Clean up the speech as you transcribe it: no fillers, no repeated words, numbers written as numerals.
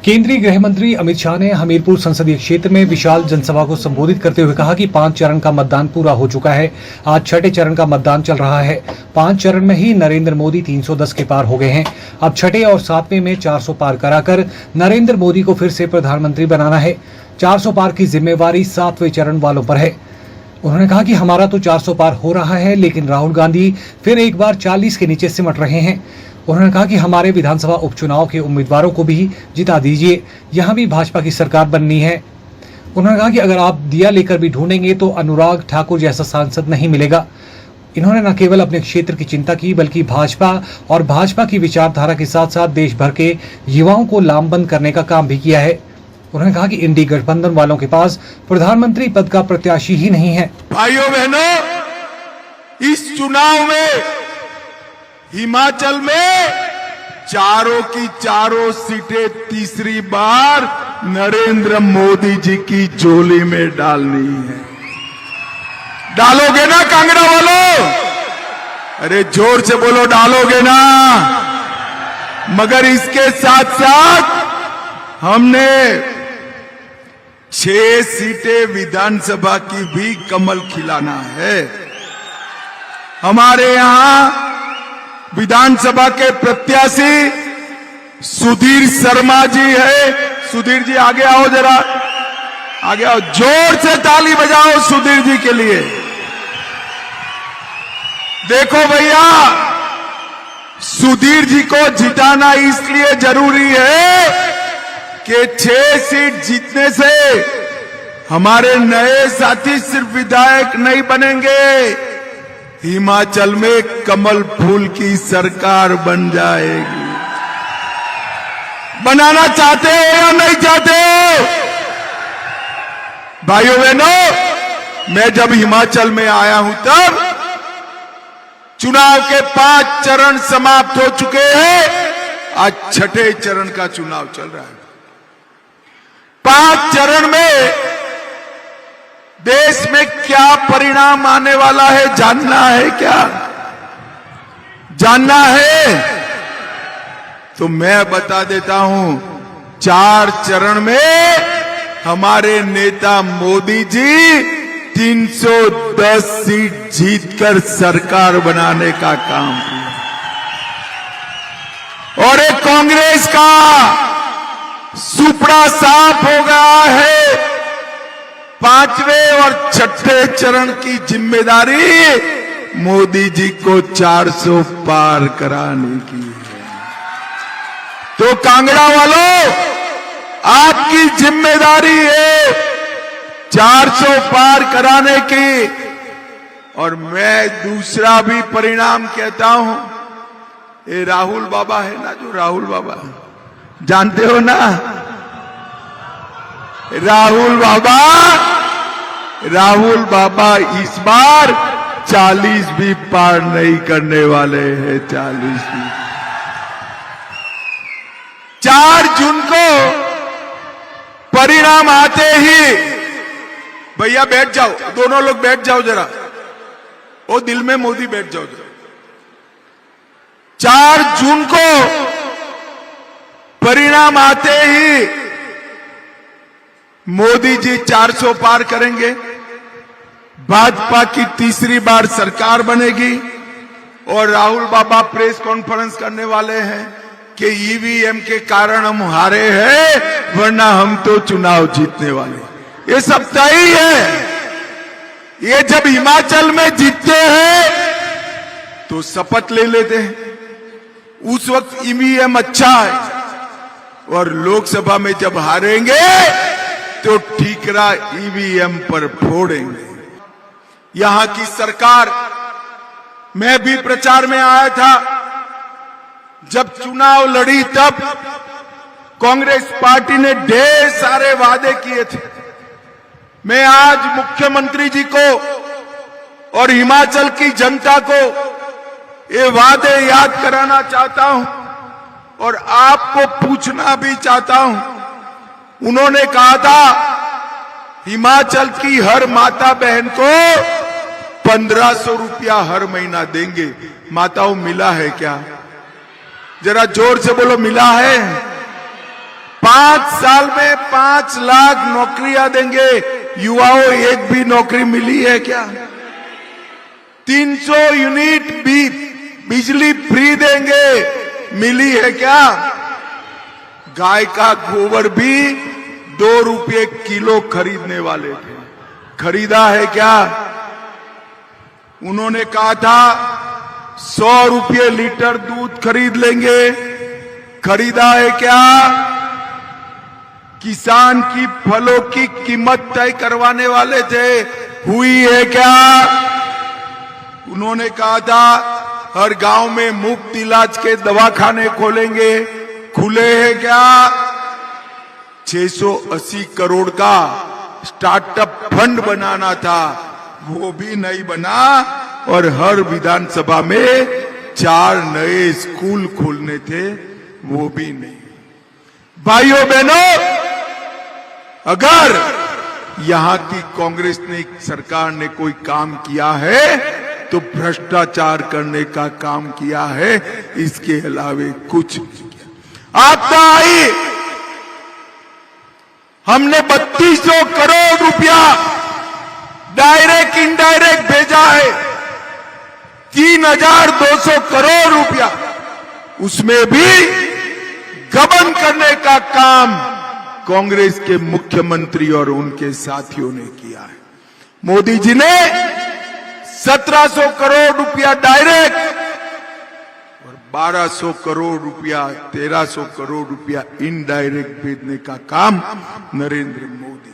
केंद्रीय गृह मंत्री अमित शाह ने हमीरपुर संसदीय क्षेत्र में विशाल जनसभा को संबोधित करते हुए कहा कि 5 चरण का मतदान पूरा हो चुका है। आज छठे चरण का मतदान चल रहा है। 5 चरण में ही नरेंद्र मोदी 310 के पार हो गए हैं। अब छठे और 7वें में 400 पार कराकर नरेंद्र मोदी को फिर से प्रधानमंत्री बनाना है। 400 पार की जिम्मेवारी 7वें चरण वालों पर है। उन्होंने कहा कि हमारा तो 400 पार हो रहा है, लेकिन राहुल गांधी फिर एक बार 40 के नीचे सिमट रहे हैं। उन्होंने कहा कि हमारे विधानसभा उपचुनाव के उम्मीदवारों को भी जिता दीजिए, यहाँ भी भाजपा की सरकार बननी है। उन्होंने कहा कि अगर आप दिया लेकर भी ढूंढेंगे तो अनुराग ठाकुर जैसा सांसद नहीं मिलेगा। इन्होंने न केवल अपने क्षेत्र की चिंता की, बल्कि भाजपा और भाजपा की विचारधारा के साथ साथ देश भर के युवाओं को लामबंद करने का काम भी किया है। उन्होंने कहा कि इंडी गठबंधन वालों के पास प्रधानमंत्री पद का प्रत्याशी ही नहीं है। भाइयों बहनों, इस चुनाव में हिमाचल में चारों की चारों सीटें तीसरी बार नरेंद्र मोदी जी की झोली में डालनी है। डालोगे ना कांगड़ा वालों? अरे जोर से बोलो, डालोगे ना? मगर इसके साथ साथ हमने 6 सीटें विधानसभा की भी कमल खिलाना है। हमारे यहां विधानसभा के प्रत्याशी सुधीर शर्मा जी है। सुधीर जी आगे आओ, जरा आगे आओ, जोर से ताली बजाओ सुधीर जी के लिए। देखो भैया, सुधीर जी को जिताना इसलिए जरूरी है कि 6 सीट जीतने से हमारे नए साथी सिर्फ विधायक नहीं बनेंगे, हिमाचल में कमल फूल की सरकार बन जाएगी। बनाना चाहते हो या नहीं चाहते हो? भाइयों बहनों, मैं जब हिमाचल में आया हूं तब चुनाव के 5 चरण समाप्त हो चुके हैं। आज छठे चरण का चुनाव चल रहा है। 5 चरण में देश में क्या परिणाम आने वाला है जानना है क्या? जानना है तो मैं बता देता हूं। 4 चरण में हमारे नेता मोदी जी 310 सीट जीतकर सरकार बनाने का काम किया, और एक कांग्रेस का सुपड़ा साफ हो गया है। 5वें और छठे चरण की जिम्मेदारी मोदी जी को 400 पार कराने की है। तो कांगड़ा वालों, आपकी जिम्मेदारी है 400 पार कराने की। और मैं दूसरा भी परिणाम कहता हूं। ये राहुल बाबा है ना, जो राहुल बाबा जानते हो ना, राहुल बाबा इस बार 40 भी पार नहीं करने वाले हैं। 40 भी। 4 जून को परिणाम आते ही, भैया बैठ जाओ, दोनों लोग बैठ जाओ जरा, वो दिल में मोदी बैठ जाओ जरा। 4 जून को परिणाम आते ही मोदी जी 400 पार करेंगे, भाजपा की तीसरी बार सरकार बनेगी, और राहुल बाबा प्रेस कॉन्फ्रेंस करने वाले हैं कि ईवीएम के कारण हम हारे हैं, वरना हम तो चुनाव जीतने वाले। ये सब तय है। ये जब हिमाचल में जीतते हैं तो शपथ ले लेते हैं। उस वक्त ईवीएम अच्छा है, और लोकसभा में जब हारेंगे तो ठीकरा ईवीएम पर फोड़ेंगे। यहां की सरकार, मैं भी प्रचार में आया था, जब चुनाव लड़ी तब कांग्रेस पार्टी ने ढेर सारे वादे किए थे। मैं आज मुख्यमंत्री जी को और हिमाचल की जनता को ये वादे याद कराना चाहता हूं, और आपको पूछना भी चाहता हूं। उन्होंने कहा था हिमाचल की हर माता बहन को 1500 रुपया हर महीना देंगे। माताओं, मिला है क्या? जरा जोर से बोलो, मिला है? 5 साल में 5 लाख नौकरियां देंगे। युवाओं, एक भी नौकरी मिली है क्या? 300 यूनिट बिजली फ्री देंगे, मिली है क्या? गाय का गोबर भी 2 रुपये किलो खरीदने वाले थे, खरीदा है क्या? उन्होंने कहा था 100 रुपये लीटर दूध खरीद लेंगे, खरीदा है क्या? किसान की फलों की कीमत तय करवाने वाले थे, हुई है क्या? उन्होंने कहा था हर गांव में मुफ्त इलाज के दवाखाने खोलेंगे, खुले हैं क्या? 680 करोड़ का स्टार्टअप फंड बनाना था, वो भी नहीं बना। और हर विधानसभा में 4 नए स्कूल खोलने थे, वो भी नहीं। भाइयों बहनों, अगर यहां की कांग्रेस ने सरकार ने कोई काम किया है तो भ्रष्टाचार करने का काम किया है, इसके अलावे कुछ नहीं किया। आपदा आई, हमने 3200 करोड़ रुपया डायरेक्ट इनडायरेक्ट भेजा है, 3200 करोड़ रुपया, उसमें भी गबन करने का काम कांग्रेस के मुख्यमंत्री और उनके साथियों ने किया है। मोदी जी ने 1700 करोड़ रुपया डायरेक्ट और 1200 करोड़ रुपया, 1300 करोड़ रुपया इनडायरेक्ट भेजने का काम नरेंद्र मोदी